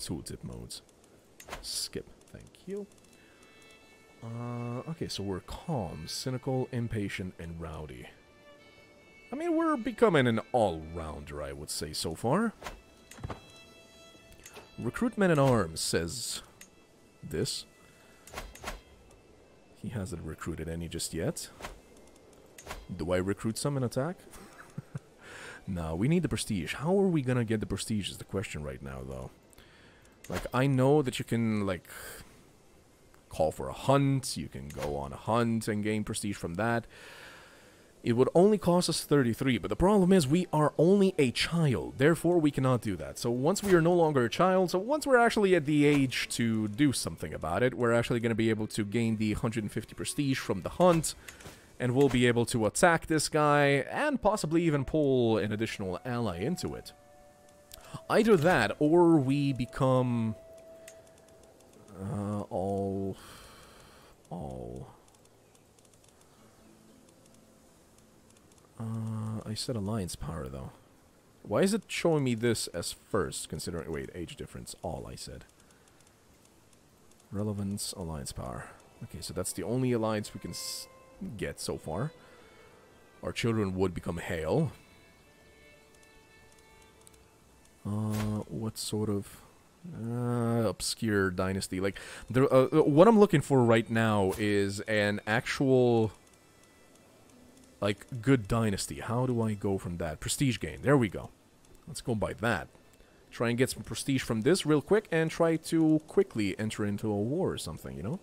tooltip modes. Skip. Thank you. Okay, so we're calm, cynical, impatient, and rowdy. I mean, we're becoming an all-rounder, I would say, so far. Recruit men at arms says this. He hasn't recruited any just yet. Do I recruit some in attack? No, we need the prestige. How are we gonna get the prestige is the question right now, though. Like, I know that you can, like, call for a hunt. You can go on a hunt and gain prestige from that. It would only cost us 33, but the problem is we are only a child. Therefore, we cannot do that. So once we are no longer a child, so once we're actually at the age to do something about it, we're actually going to be able to gain the 150 prestige from the hunt, and we'll be able to attack this guy, and possibly even pull an additional ally into it. Either that, or we become... I said alliance power, though. Why is it showing me this as first, considering... Wait, age difference. All, I said. Relevance, alliance power. Okay, so that's the only alliance we can get so far. Our children would become Hale. What sort of... obscure dynasty. Like, what I'm looking for right now is an actual... like, good dynasty. How do I go from that? Prestige gain. There we go. Let's go by that. Try and get some prestige from this real quick and try to quickly enter into a war or something, you know?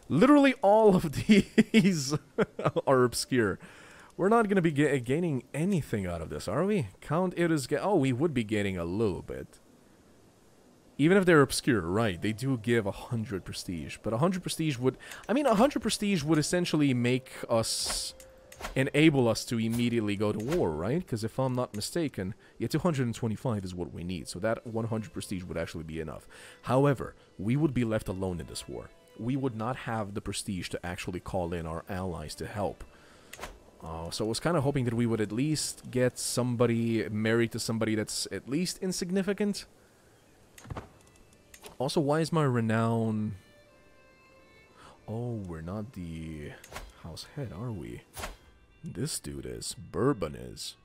Literally all of these are obscure. We're not going to be gaining anything out of this, are we? Count it as... Oh, we would be gaining a little bit. Even if they're obscure, right, they do give 100 prestige. But 100 prestige would... I mean, 100 prestige would essentially make us... enable us to immediately go to war, right? Because if I'm not mistaken, yeah, 225 is what we need. So that 100 prestige would actually be enough. However, we would be left alone in this war. We would not have the prestige to actually call in our allies to help. So I was kind of hoping that we would at least get somebody married to somebody that's at least insignificant. Also, why is my renown... Oh, we're not the house head, are we? This dude is. Bourbon is.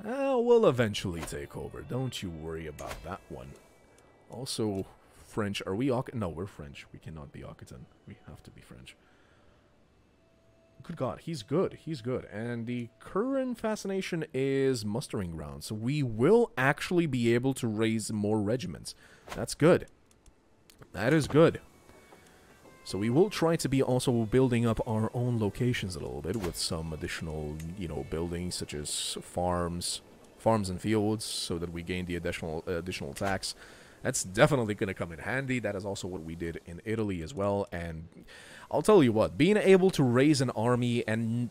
We'll eventually take over. Don't you worry about that one. Also, French. Are we... No, we're French. We cannot be Occitan. We have to be French. Good God, he's good. He's good. And the current fascination is mustering ground. So we will actually be able to raise more regiments. That's good. That is good. So we will try to be also building up our own locations a little bit with some additional, you know, buildings such as farms and fields, so that we gain the additional tax. That's definitely going to come in handy. That is also what we did in Italy as well. And I'll tell you what, being able to raise an army and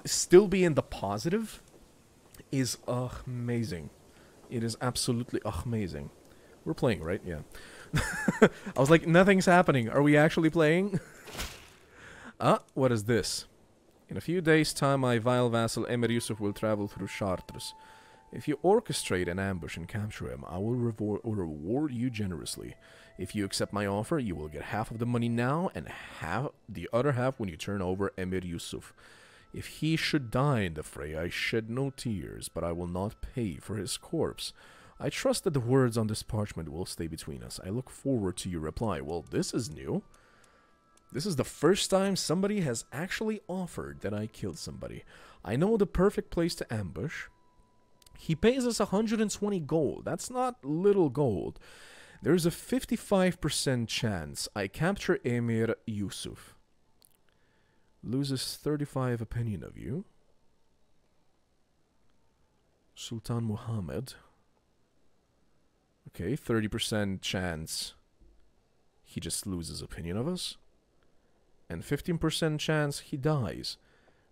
still be in the positive is amazing. It is absolutely amazing. We're playing, right? Yeah. I was like, nothing's happening. Are we actually playing? What is this? In a few days' time, my vile vassal Emir Yusuf will travel through Chartres. If you orchestrate an ambush and capture him, I will reward you generously. If you accept my offer, you will get half of the money now and the other half when you turn over Emir Yusuf. If he should die in the fray, I shed no tears, but I will not pay for his corpse. I trust that the words on this parchment will stay between us. I look forward to your reply. Well, this is new. This is the first time somebody has actually offered that I killed somebody. I know the perfect place to ambush. He pays us 120 gold. That's not little gold. There's a 55% chance I capture Emir Yusuf. Loses 35 opinion of you. Sultan Muhammad. Okay, 30% chance he just loses opinion of us. And 15% chance he dies.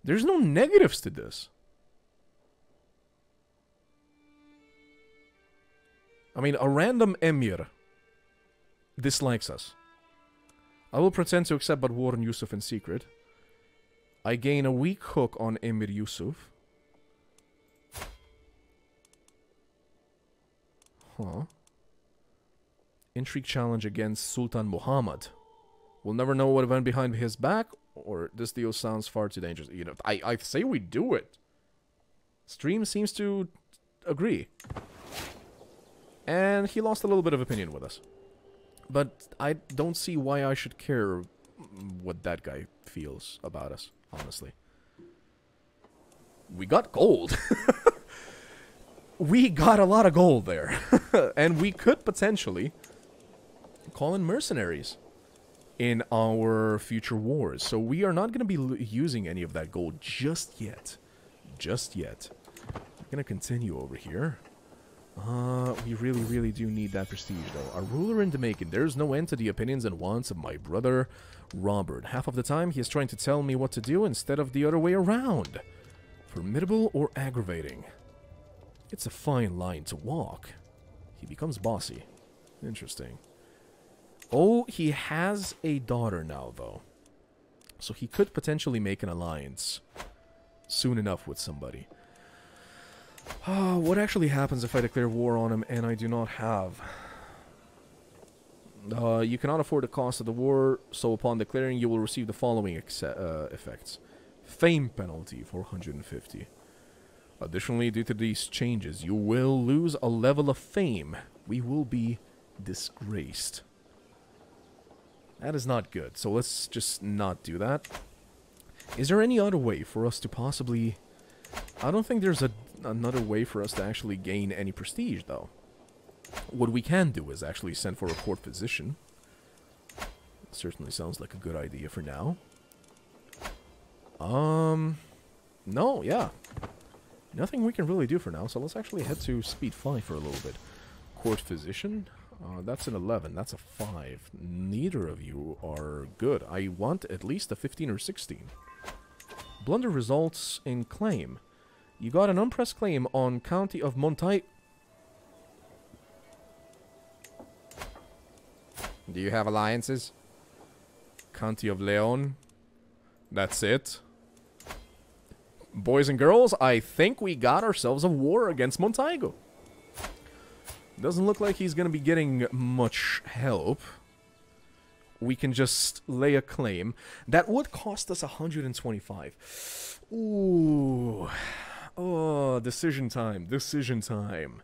There's no negatives to this. I mean, a random emir dislikes us. I will pretend to accept but warn Yusuf in secret. I gain a weak hook on Emir Yusuf. Huh. Intrigue challenge against Sultan Muhammad. We'll never know what went behind his back, or this deal sounds far too dangerous. You know, I say we do it. Stream seems to agree. And he lost a little bit of opinion with us. But I don't see why I should care what that guy feels about us, honestly. We got gold. We got a lot of gold there. And we could potentially call in mercenaries in our future wars. So we are not going to be using any of that gold just yet. Just yet. I'm going to continue over here. We really, really do need that prestige, though. A ruler in the making. There's no end to the opinions and wants of my brother, Robert. Half of the time, he is trying to tell me what to do instead of the other way around. Formidable or aggravating? It's a fine line to walk. He becomes bossy. Interesting. Oh, he has a daughter now, though. So he could potentially make an alliance soon enough with somebody. What actually happens if I declare war on him and I do not have? You cannot afford the cost of the war, so upon declaring you will receive the following effects. Fame penalty, 450. Additionally, due to these changes, you will lose a level of fame. We will be disgraced. That is not good, so let's just not do that. Is there any other way for us to possibly... I don't think there's another way for us to actually gain any prestige, though. What we can do is actually send for a court physician. It certainly sounds like a good idea for now. No, yeah. Nothing we can really do for now, so let's actually head to speed 5 for a little bit. Court physician, that's an 11, that's a 5. Neither of you are good. I want at least a 15 or 16. Blunder results in claim. You got an unpressed claim on County of Montai. Do you have alliances? County of Leon. That's it. Boys and girls, I think we got ourselves a war against Montaigu. Doesn't look like he's going to be getting much help. We can just lay a claim. That would cost us 125. Ooh. Oh, decision time. Decision time.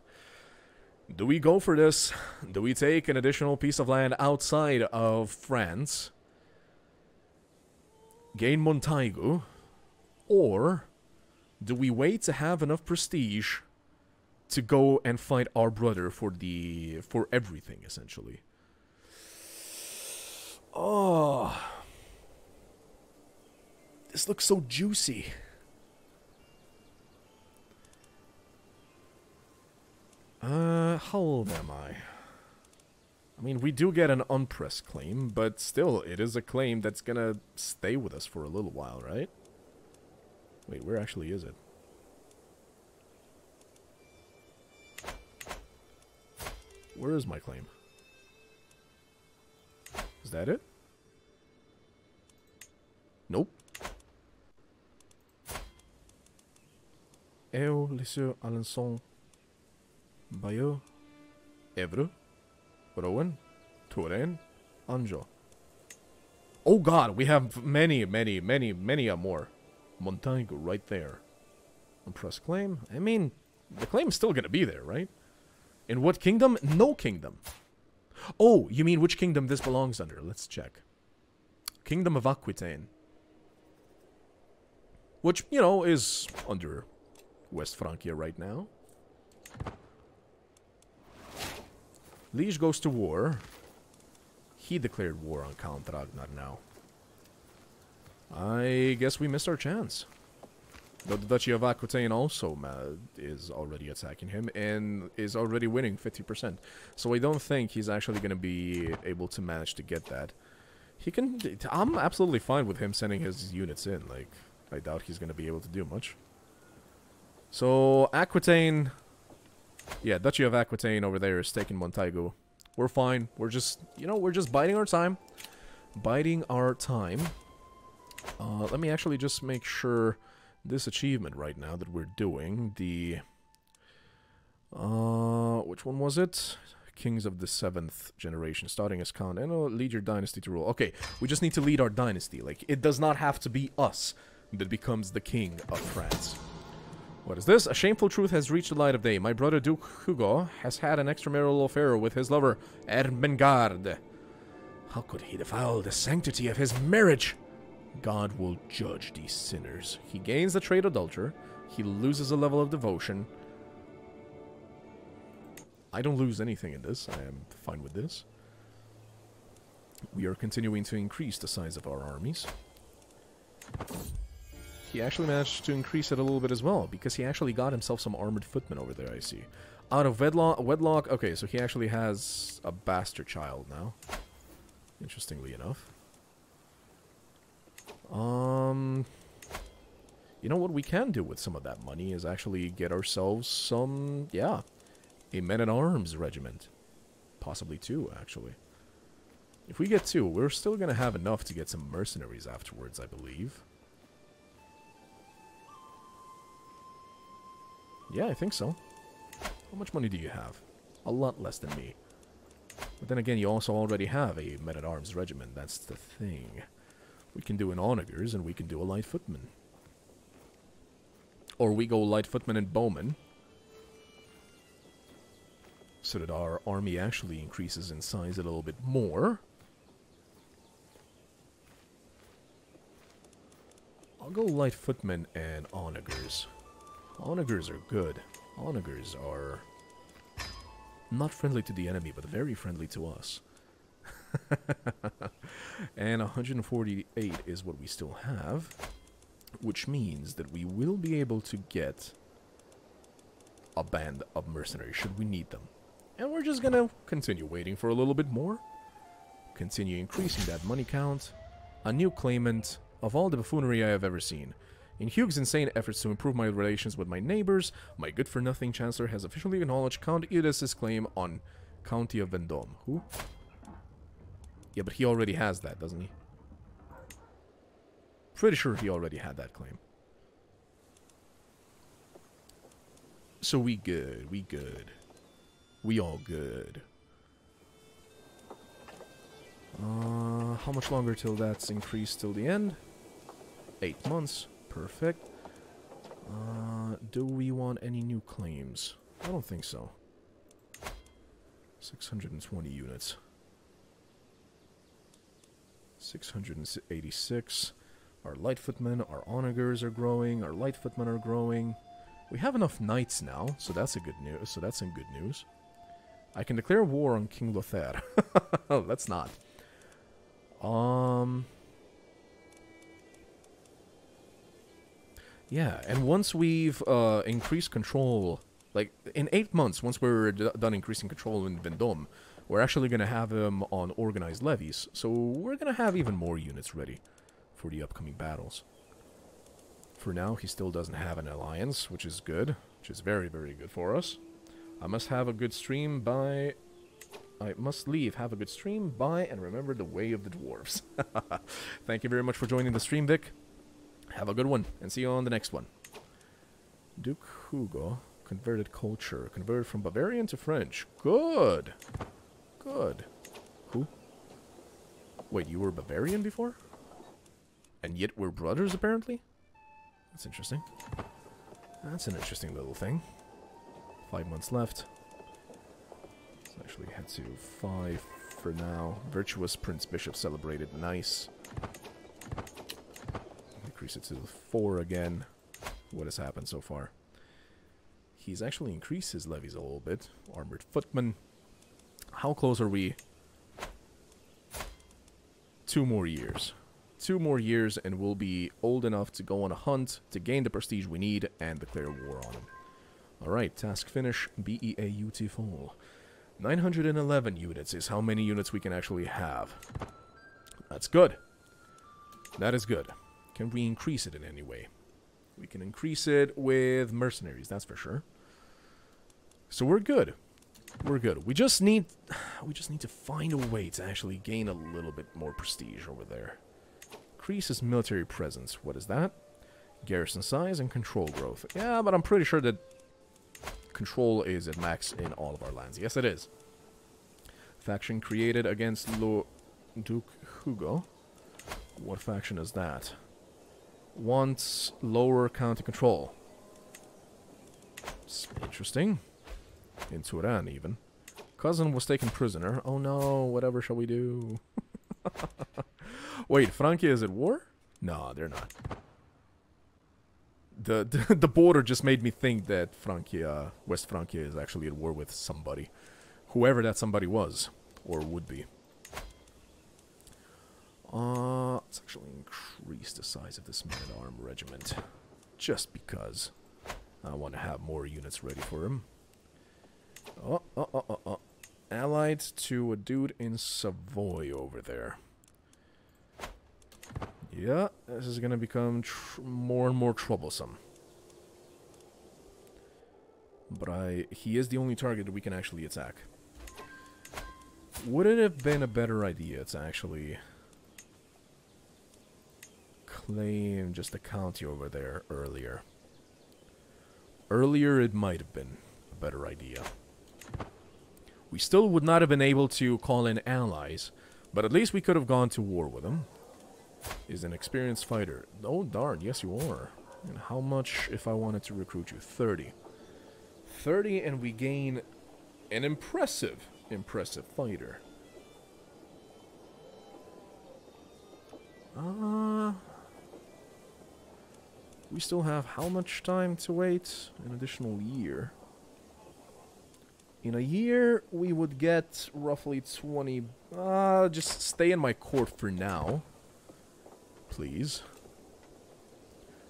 Do we go for this? Do we take an additional piece of land outside of France? Gain Montaigu? Or do we wait to have enough prestige to go and fight our brother for everything, essentially? Oh, this looks so juicy. How old am I? I mean, we do get an unpressed claim, but still, it is a claim that's gonna stay with us for a little while, right? Wait, where actually is it? Where is my claim? Is that it? Nope. Eu, Lisieux, Alençon, Bayeux, Evreux, Rouen, Touraine, Anjou. Oh god, we have many more. Montaigu right there. Unpressed claim? I mean, the claim's still gonna be there, right? In what kingdom? No kingdom. Oh, you mean which kingdom this belongs under? Let's check. Kingdom of Aquitaine. Which, you know, is under West Francia right now. Liege goes to war. He declared war on Count Ragnar now. I guess we missed our chance. Though the Duchy of Aquitaine also is already attacking him and is already winning 50%. So I don't think he's actually going to be able to manage to get that. He can... I'm absolutely fine with him sending his units in. Like, I doubt he's going to be able to do much. So, Aquitaine... Yeah, Duchy of Aquitaine over there is taking Montaigu. We're fine. We're just, you know, we're just biding our time. Biding our time. Let me actually just make sure this achievement right now that we're doing, the... which one was it? kings of the 7th generation, starting as Khan, and lead your dynasty to rule. Okay, we just need to lead our dynasty. Like, it does not have to be us that becomes the king of France. What is this? A shameful truth has reached the light of day. My brother Duke Hugo has had an extramarital affair with his lover, Ermengarde. How could he defile the sanctity of his marriage? God will judge these sinners. He gains the trait adulterer. He loses a level of devotion. I don't lose anything in this. I am fine with this. We are continuing to increase the size of our armies. He actually managed to increase it a little bit as well, because he actually got himself some armored footmen over there, I see. Out of wedlock, okay, so he actually has a bastard child now. Interestingly enough. You know what we can do with some of that money is actually get ourselves some, yeah, a men-at-arms regiment. Possibly 2, actually. If we get 2, we're still gonna have enough to get some mercenaries afterwards, I believe. Yeah, I think so. How much money do you have? A lot less than me. But then again, you also already have a men-at-arms regiment. That's the thing. We can do an onagers, and we can do a light footman. Or we go light footman and bowman. So that our army actually increases in size a little bit more. I'll go light footman and onagers. Onagers are good. Onagers are not friendly to the enemy, but very friendly to us. And 148 is what we still have, which means that we will be able to get a band of mercenaries should we need them. And we're just gonna continue waiting for a little bit more. Continue increasing that money count. A new claimant of all the buffoonery I have ever seen. In Hugues' insane efforts to improve my relations with my neighbors, my good-for-nothing chancellor has officially acknowledged Count Eudes' claim on County of Vendôme. Who? Yeah, but he already has that, doesn't he? Pretty sure he already had that claim. So we good, we good. We all good. How much longer till that's increased till the end? 8 months. Perfect. Do we want any new claims? I don't think so. 620 units. 686. Our light footmen, our onagers are growing, our light footmen are growing. We have enough knights now, so that's a good news. So that's some good news. I can declare war on King Lothair. Let's not. Yeah, and once we've increased control, like in 8 months, once we're done increasing control in Vendôme, we're actually going to have him on organized levies. So we're going to have even more units ready for the upcoming battles. For now, he still doesn't have an alliance, which is good, which is very, very good for us. I must have a good stream by... I must leave, have a good stream by, and remember the way of the dwarves. Thank you very much for joining the stream, Vic. Have a good one, and see you on the next one. Duke Hugo, converted culture, converted from Bavarian to French. Good. Good. Who? Wait, you were Bavarian before? And yet we're brothers, apparently? That's interesting. That's an interesting little thing. 5 months left. Let's actually head to 5 for now. Virtuous Prince Bishop celebrated. Nice. Increase it to 4 again. What has happened so far? He's actually increased his levies a little bit. Armored footmen. How close are we? 2 more years. 2 more years and we'll be old enough to go on a hunt to gain the prestige we need and declare war on him. Alright, task finish. Beautiful. 911 units is how many units we can actually have. That's good. That is good. Can we increase it in any way? We can increase it with mercenaries, that's for sure. So we're good. We're good. We just need to find a way to actually gain a little bit more prestige over there. Increases military presence. What is that? Garrison size and control growth. Yeah, but I'm pretty sure that control is at max in all of our lands. Yes, it is. Faction created against Duke Hugo. What faction is that? Wants lower county control. It's interesting. In Turan, even. Cousin was taken prisoner. Oh no, whatever shall we do? Wait, Francia is at war? No, they're not. The border just made me think that Francia, West Francia, is actually at war with somebody. Whoever that somebody was. Or would be. Let's actually increase the size of this man-at-arm regiment. Just because I want to have more units ready for him. Allied to a dude in Savoy over there. Yeah, this is going to become more and more troublesome. But he is the only target that we can actually attack. Would it have been a better idea to actually claim just a county over there earlier? Earlier it might have been a better idea. We still would not have been able to call in allies, but at least we could have gone to war with them. Is an experienced fighter. Oh darn, yes you are. And how much if I wanted to recruit you? 30. 30 and we gain an impressive fighter. We still have how much time to wait? An additional year. In a year, we would get roughly 20... just stay in my court for now. Please.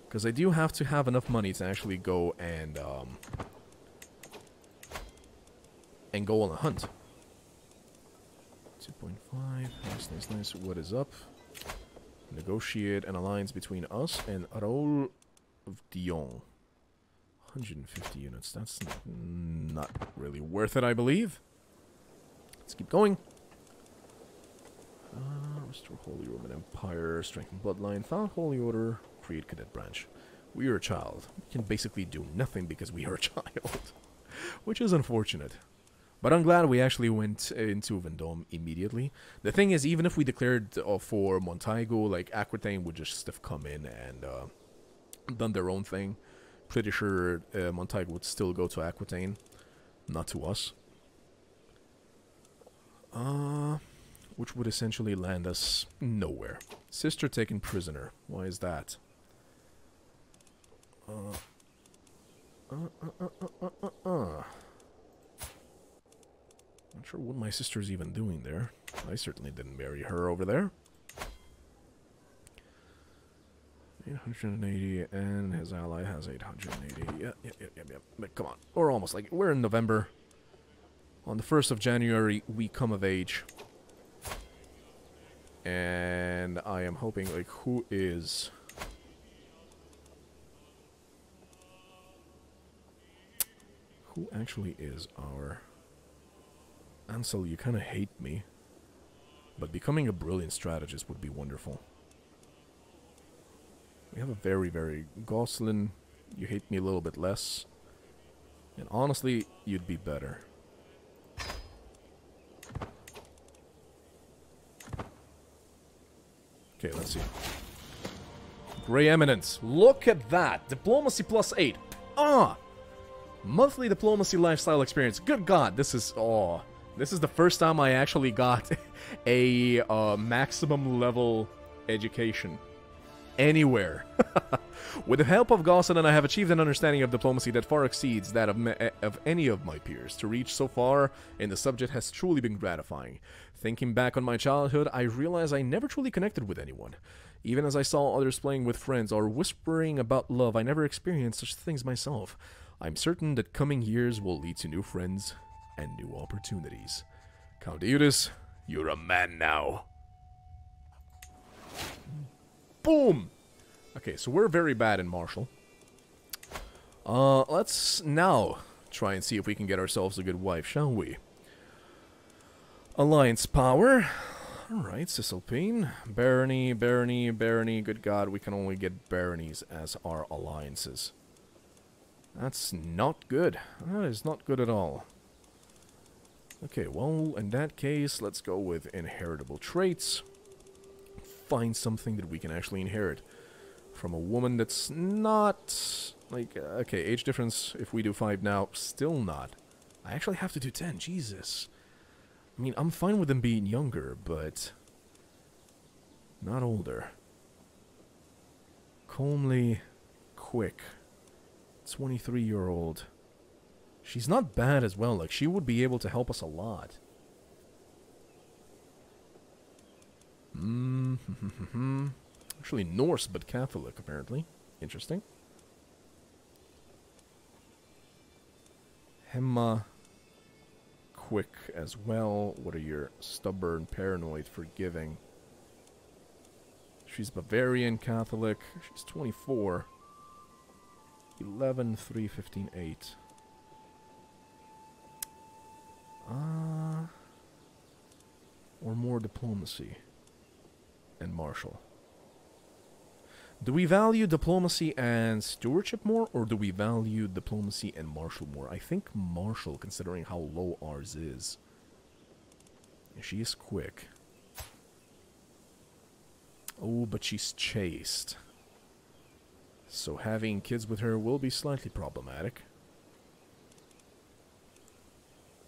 Because I do have to have enough money to actually go and go on a hunt. 2.5. Nice. What is up? Negotiate an alliance between us and Raoul of Dion. 150 units. That's not really worth it, I believe. Let's keep going. Restore Holy Roman Empire. Strengthen Bloodline. Found Holy Order. Create Cadet Branch. We are a child. We can basically do nothing because we are a child. Which is unfortunate. But I'm glad we actually went into Vendôme immediately. The thing is, even if we declared for Montaigu, like, Aquitaine would just have come in and done their own thing. Pretty sure Montaigu would still go to Aquitaine, not to us. Which would essentially land us nowhere. Sister taken prisoner. Why is that? Not sure what my sister's even doing there. I certainly didn't marry her over there. 880, and his ally has 880. Yep. But come on, we're almost like... We're in November. On the 1st of January, we come of age. And I am hoping, like, who actually is our... Ansel, you kind of hate me. But becoming a brilliant strategist would be wonderful. We have a very... Gosselin, you hate me a little bit less. And honestly, you'd be better. Okay, let's see. Grey Eminence. Look at that. Diplomacy +8. Monthly diplomacy lifestyle experience. Good God, this is... This is the first time I actually got a maximum level education. Anywhere. With the help of Gosselin, I have achieved an understanding of diplomacy that far exceeds that of any of my peers. To reach so far in the subject has truly been gratifying. Thinking back on my childhood, I realize I never truly connected with anyone. Even as I saw others playing with friends or whispering about love, I never experienced such things myself. I'm certain that coming years will lead to new friends and new opportunities. Count Eudes, you're a man now. Boom! Okay, so we're very bad in martial. Let's now try and see if we can get ourselves a good wife, shall we? Alliance power. Alright, Cisalpine. Barony. Good God, we can only get baronies as our alliances. That's not good. That is not good at all. Okay, well, in that case, let's go with inheritable traits. Find something that we can actually inherit from a woman that's not... Like, okay, age difference, if we do 5 now, still not. I actually have to do 10, Jesus. I mean, I'm fine with them being younger, but... not older. Calmly, quick. 23-year-old. She's not bad as well, like, she would be able to help us a lot. Actually Norse, but Catholic, apparently. Interesting. Hemma. Quick as well. What are your stubborn, paranoid, forgiving? She's Bavarian, Catholic. She's 24. 11, 3, 15, 8. Or more diplomacy and martial. Do we value diplomacy and stewardship more, or do we value diplomacy and martial more? I think martial, considering how low ours is. She is quick. Oh, but she's chaste. So having kids with her will be slightly problematic.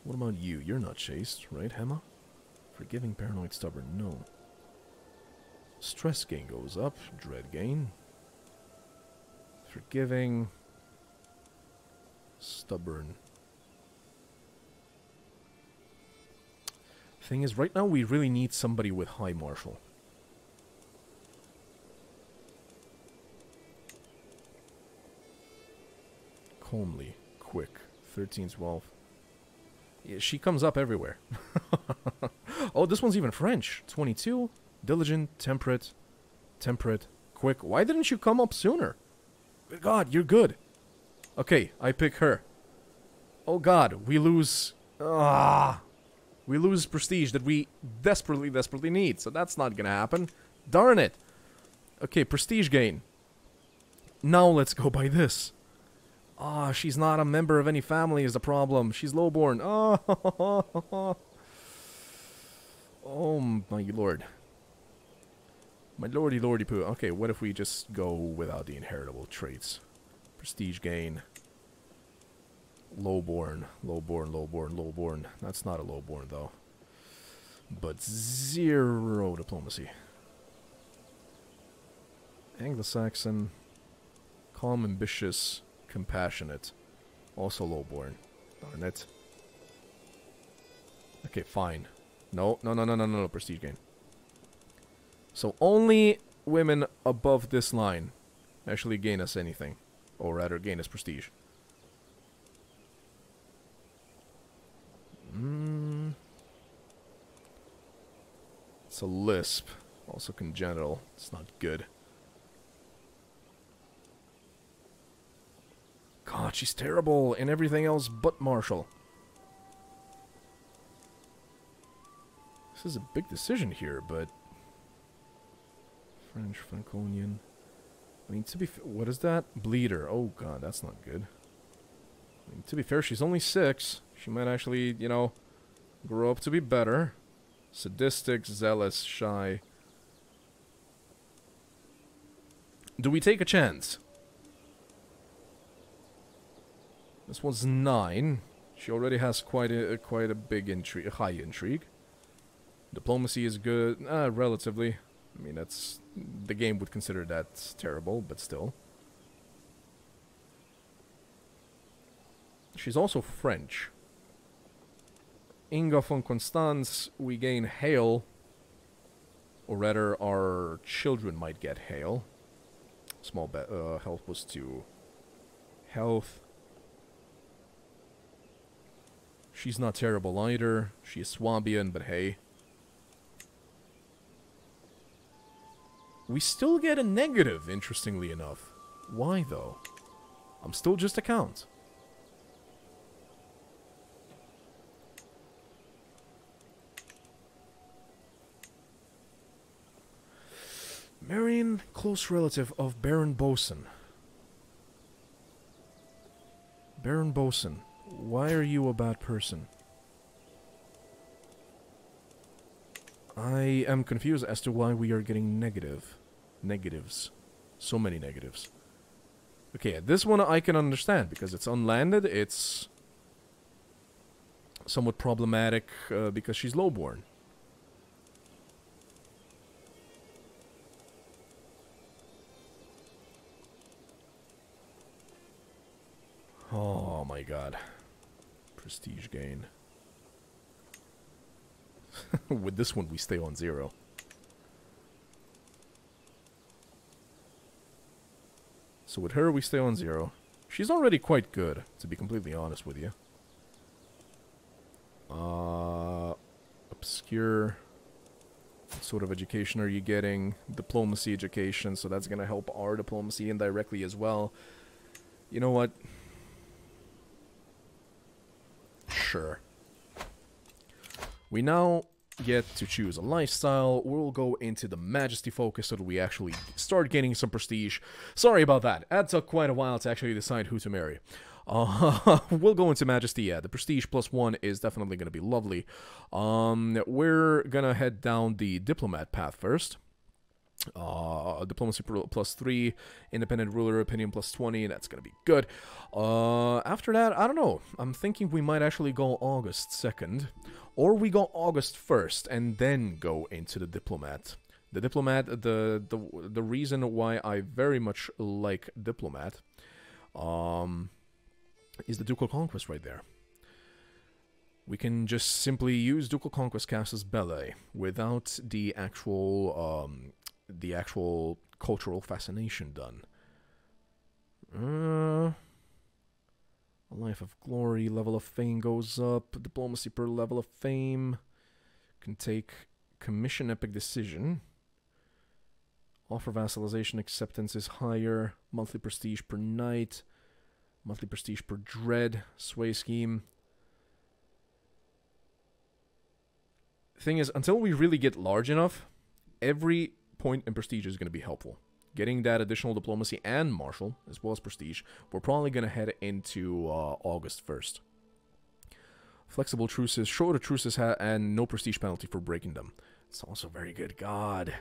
What about you? You're not chaste, right, Hemma? Forgiving, paranoid, stubborn, no. Stress gain goes up, dread gain. Forgiving. Stubborn. Thing is, right now we really need somebody with high martial. Calmly, quick, 13, 12. Yeah, she comes up everywhere. Oh, this one's even French. 22, diligent, temperate, quick. Why didn't you come up sooner? God, you're good. Okay, I pick her. Oh God, we lose... we lose prestige that we desperately need, so that's not gonna happen. Darn it. Okay, prestige gain. Now let's go by this. She's not a member of any family is the problem. She's lowborn. Oh, my lord. My lordy poo. Okay, what if we just go without the inheritable traits? Prestige gain. Lowborn. That's not a lowborn, though. But 0 diplomacy. Anglo-Saxon. Calm, ambitious... compassionate. Also lowborn. Darn it. Okay, fine. No. Prestige gain. So only women above this line actually gain us anything. Or rather, gain us prestige. It's a lisp. Also congenital. It's not good. God, she's terrible in everything else but martial. This is a big decision here, but... French, Franconian... I mean, to be what is that? Bleeder. Oh god, that's not good. I mean, to be fair, she's only 6. She might actually, you know, grow up to be better. Sadistic, zealous, shy. Do we take a chance? This one's 9. She already has quite a big intrigue, a high intrigue. Diplomacy is good, relatively. I mean, that's the game would consider that terrible, but still. She's also French. Inga von Constance, we gain hail, or rather, our children might get hail. Small health was to health. She's not terrible either. She is Swabian, but hey. We still get a negative, interestingly enough. Why, though? I'm still just a count. Marion, close relative of Baron Bosun. Baron Bosun, why are you a bad person? I am confused as to why we are getting negatives. So many negatives. Okay, this one I can understand, because it's unlanded, it's somewhat problematic because she's lowborn. Oh my god. Prestige gain. With this one we stay on 0. So with her we stay on 0. She's already quite good, to be completely honest with you. Obscure. What sort of education are you getting? Diplomacy education, so that's gonna help our diplomacy indirectly as well. You know what? Sure. We now get to choose a lifestyle. We'll go into the Majesty focus so that we actually start gaining some prestige. Sorry about that. That took quite a while to actually decide who to marry. We'll go into Majesty, yeah. The Prestige +1 is definitely going to be lovely. We're going to head down the Diplomat path first. Diplomacy +3, Independent Ruler Opinion +20, that's gonna be good. After that, I don't know. I'm thinking we might actually go August 2nd, or we go August 1st and then go into the Diplomat. The Diplomat, the reason why I very much like Diplomat, is the Ducal Conquest right there. We can just simply use Ducal Conquest Casus Belli without the actual cultural fascination done. A Life of Glory, level of fame goes up. Diplomacy per level of fame. Can take Commission Epic Decision. Offer Vassalization Acceptance is higher. Monthly Prestige per Night. Monthly Prestige per Dread. Sway Scheme. Thing is, until we really get large enough, every point in prestige is going to be helpful. Getting that additional diplomacy and martial, as well as prestige, we're probably going to head into August 1st. Flexible truces, shorter truces, and no prestige penalty for breaking them. It's also very good. God.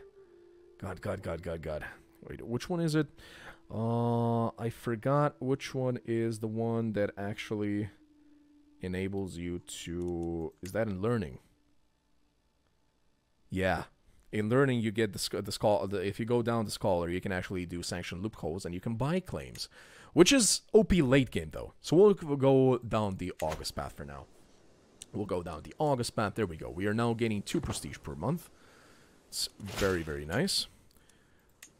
Wait, which one is it? I forgot which one is the one that actually enables you to... Is that in learning? Yeah. In learning, you get if you go down the scholar, you can actually do sanction loopholes and you can buy claims, which is OP late game though. So we'll go down the August path for now. We'll go down the August path. There we go. We are now gaining 2 prestige per month. It's very, very nice.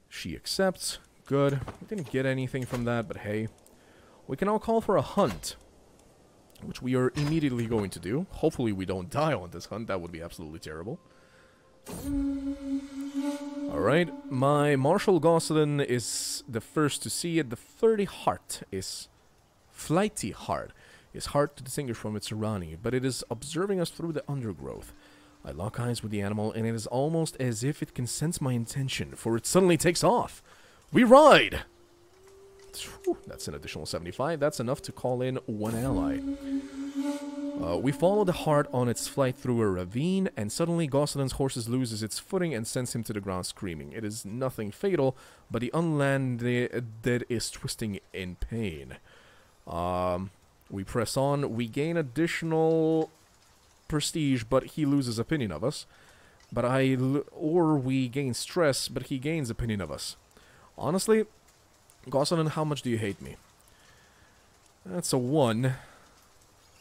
She accepts. Good. We didn't get anything from that, but hey. We can now call for a hunt, which we are immediately going to do. Hopefully we don't die on this hunt. That would be absolutely terrible. Alright, my Marshal Gosselin is the first to see it. The Flighty Heart is hard to distinguish from its surrounding, but it is observing us through the undergrowth. I lock eyes with the animal, and it is almost as if it can sense my intention, for it suddenly takes off. We ride! Whew, that's an additional 75. That's enough to call in 1 ally. We follow the heart on its flight through a ravine, and suddenly Gosselin's horse loses its footing and sends him to the ground screaming. It is nothing fatal, but the unlanded is twisting in pain. We press on. We gain additional prestige, but he loses opinion of us. Or we gain stress, but he gains opinion of us. Honestly, Gosselin, how much do you hate me? That's a 1.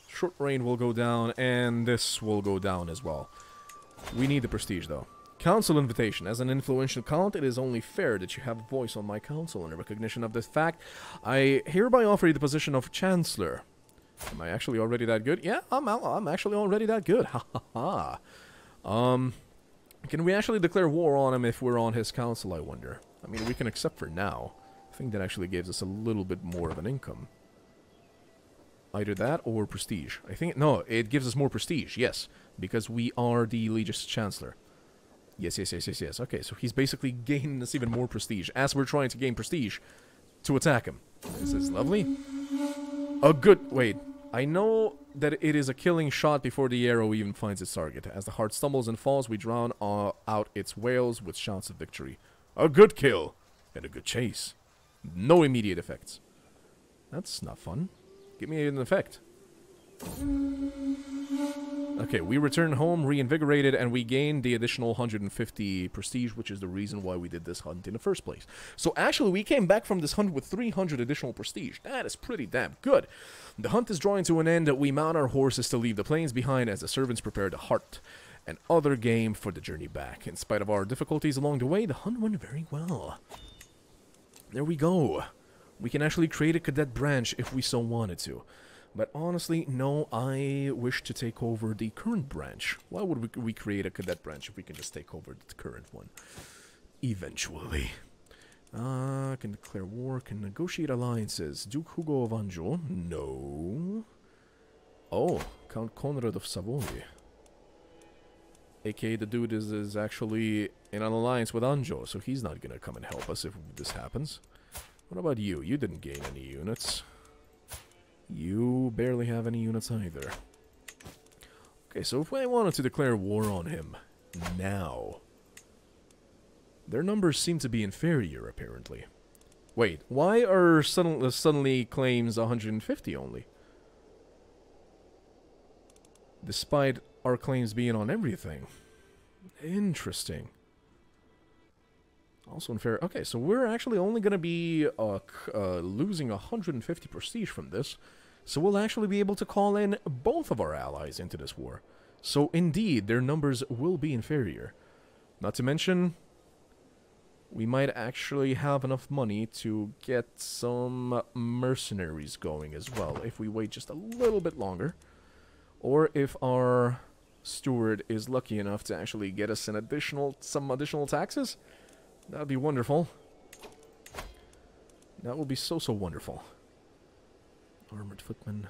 Short range will go down, and this will go down as well. We need the prestige, though. Council invitation. As an influential count, it is only fair that you have a voice on my council. In recognition of this fact, I hereby offer you the position of Chancellor. Am I actually already that good? Yeah, I'm actually already that good. Ha ha ha. Can we actually declare war on him if we're on his council, I wonder? I mean, we can accept for now. I think that actually gives us a little bit more of an income. Either that or prestige. I think... No, it gives us more prestige, yes. Because we are the Legis Chancellor. Yes. Okay, so he's basically gaining us even more prestige as we're trying to gain prestige to attack him. This is lovely. A good... Wait. I know that it is a killing shot before the arrow even finds its target. As the heart stumbles and falls, we drown out its wails with shouts of victory. A good kill! And a good chase. No immediate effects. That's not fun. Give me an effect. Okay, we return home reinvigorated, and we gain the additional 150 prestige, which is the reason why we did this hunt in the first place. So actually, we came back from this hunt with 300 additional prestige. That is pretty damn good. The hunt is drawing to an end. We mount our horses to leave the plains behind as the servants prepare the heart and other game for the journey back. In spite of our difficulties along the way, the hunt went very well. There we go. We can actually create a cadet branch if we so wanted to. But honestly, no, I wish to take over the current branch. Why would we create a cadet branch if we can just take over the current one? Eventually. Can declare war, can negotiate alliances. Duke Hugo of Anjou? No. Oh, Count Conrad of Savoy. AKA the dude is actually in an alliance with Anjou, so he's not gonna come and help us if this happens. What about you? You didn't gain any units. You barely have any units either. Okay, so if I wanted to declare war on him now, their numbers seem to be inferior, apparently. Wait, why are suddenly claims 150 only? Despite our claims being on everything. Interesting. Also unfair. Okay, so we're actually only going to be losing 150 prestige from this. So we'll actually be able to call in both of our allies into this war. So indeed, their numbers will be inferior. Not to mention, we might actually have enough money to get some mercenaries going as well, if we wait just a little bit longer. Or if our steward is lucky enough to actually get us some additional taxes. That would be wonderful. That would be so wonderful. Armored footmen.